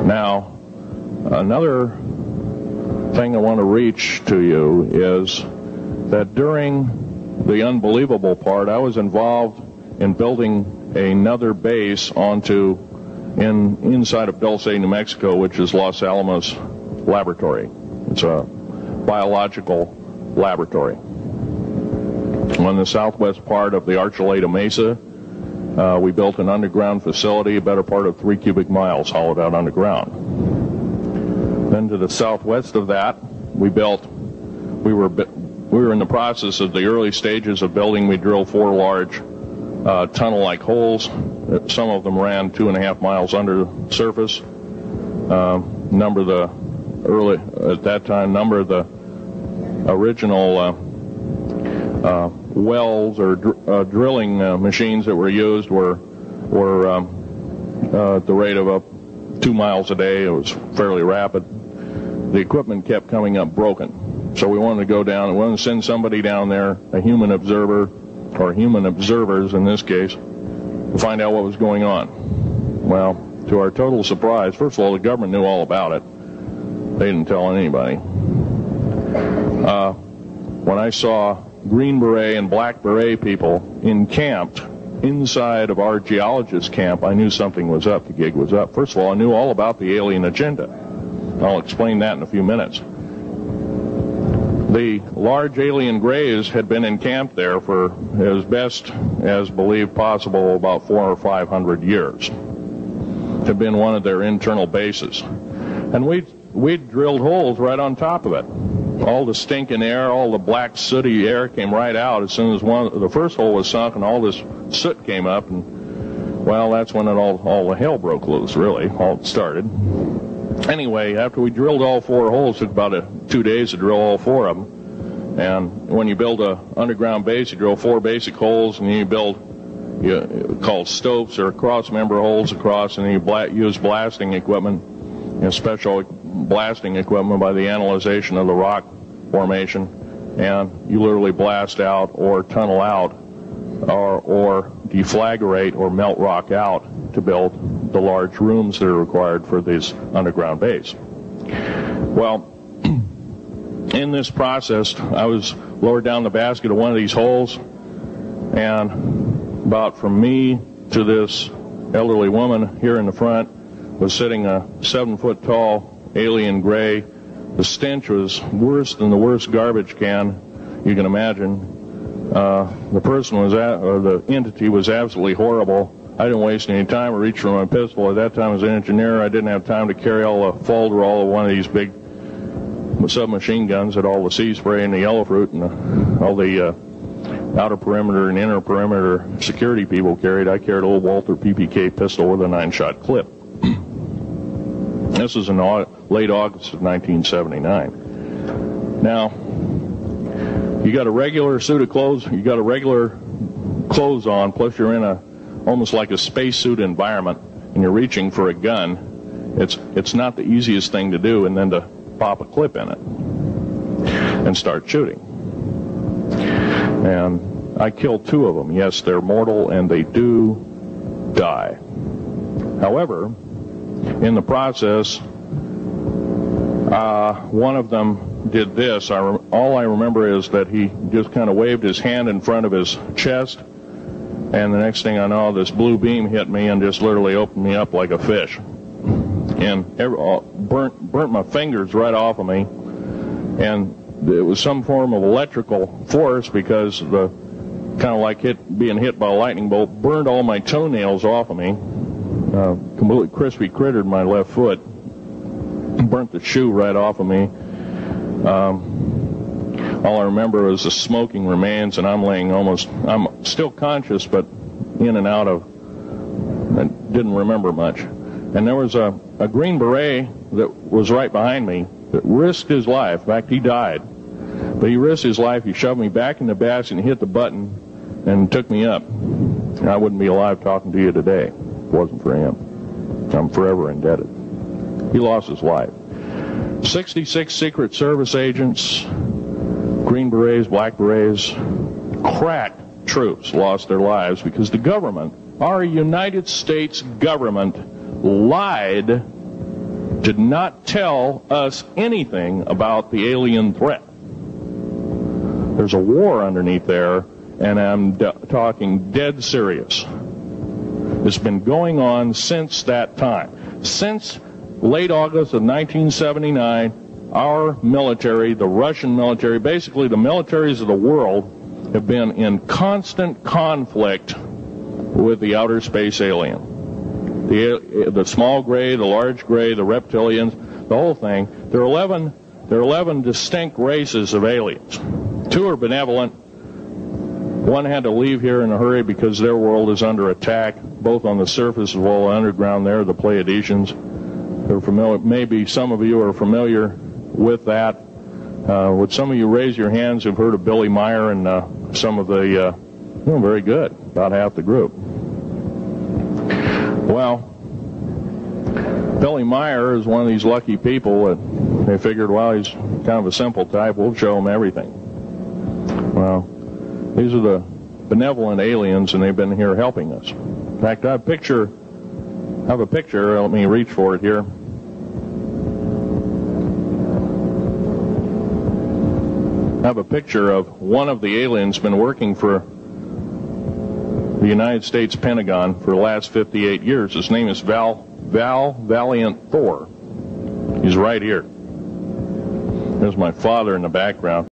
Now, another thing I want to reach to you is that during the unbelievable part, I was involved in building another base inside of Dulce, New Mexico, which is Los Alamos Laboratory. It's a biological laboratory. On the southwest part of the Archuleta Mesa, we built an underground facility, a better part of 3 cubic miles hollowed out underground. Then to the southwest of that, we were in the process of the early stages of building. We drilled 4 large tunnel-like holes. Some of them ran 2.5 miles under the surface. Number of the original wells or drilling machines that were used were at the rate of up 2 miles a day. It was fairly rapid. The equipment kept coming up broken. So we wanted to go down and we wanted to send somebody down there, a human observer, or human observers in this case, to find out what was going on. Well, to our total surprise, first of all, the government knew all about it. They didn't tell anybody. When I saw Green Beret and Black Beret people encamped inside of our geologist camp, I knew something was up. The gig was up. First of all, I knew all about the alien agenda. I'll explain that in a few minutes. The large alien grays had been encamped there for as best as believed possible about 400 or 500 years. It had been one of their internal bases. And we drilled holes right on top of it. All the stinking air, all the black sooty air came right out as soon as the first hole was sunk, and all this soot came up, and well, that's when all the hell broke loose, really, all started. Anyway, after we drilled all 4 holes, it took about 2 days to drill all 4 of them. And when you build an underground base, you drill 4 basic holes, and then you build called stopes or cross-member holes across, and then you use blasting equipment, special blasting equipment by the analyzation of the rock formation, and you literally blast out or tunnel out or deflagrate or melt rock out to build the large rooms that are required for this underground base. Well, in this process, I was lowered down the basket of one of these holes, and about from me to this elderly woman here in the front was sitting a 7-foot-tall alien gray. The stench was worse than the worst garbage can you can imagine. The person or the entity was absolutely horrible. I didn't waste any time. I reached for my pistol. At that time, as an engineer, I didn't have time to carry all the folderol of one of these big submachine guns that all the sea spray and the yellow fruit and all the outer perimeter and inner perimeter security people carried. I carried a little Walther PPK pistol with a 9-shot clip. This was in late August of 1979. Now, you got a regular suit of clothes, you got a regular clothes on, plus you're in almost like a spacesuit environment, and you're reaching for a gun. It's not the easiest thing to do, and then to pop a clip in it and start shooting. And I killed 2 of them. Yes, they're mortal, and they do die. However, in the process, one of them did this. All I remember is that he just kind of waved his hand in front of his chest, and the next thing I know, this blue beam hit me and just literally opened me up like a fish, and burnt my fingers right off of me. And it was some form of electrical force, because the kind of like being hit by a lightning bolt burned all my toenails off of me. Completely crispy crittered my left foot, burnt the shoe right off of me. All I remember was the smoking remains, and I'm still conscious, but in and out of, I didn't remember much. And there was a Green Beret that was right behind me that risked his life. In fact, he died. But he risked his life. He shoved me back in the basket and hit the button and took me up. And I wouldn't be alive talking to you today if it wasn't for him. I'm forever indebted. He lost his life. 66 Secret Service agents, Green Berets, Black Berets, crack troops lost their lives because the government, our United States government, lied did not tell us anything about the alien threat. There's a war underneath there, and I'm talking dead serious. It's been going on since that time. Since late August of 1979, our military, the Russian military, basically the militaries of the world, have been in constant conflict with the outer space alien. The small gray, the large gray, the reptilians, the whole thing. There are 11 distinct races of aliens. 2 are benevolent. 1 had to leave here in a hurry because their world is under attack, both on the surface as well as underground there, the Pleiadians. They're familiar, maybe some of you are familiar with that. Would some of you raise your hands who've heard of Billy Meyer and some of the, very good, about half the group. Well, Billy Meyer is one of these lucky people that they figured, well, he's kind of a simple type, we'll show him everything. Well, these are the benevolent aliens, and they've been here helping us. In fact, I have a picture, let me reach for it here. I have a picture of one of the aliens been working for the United States Pentagon for the last 58 years. His name is Val Valiant Thor. He's right here. There's my father in the background.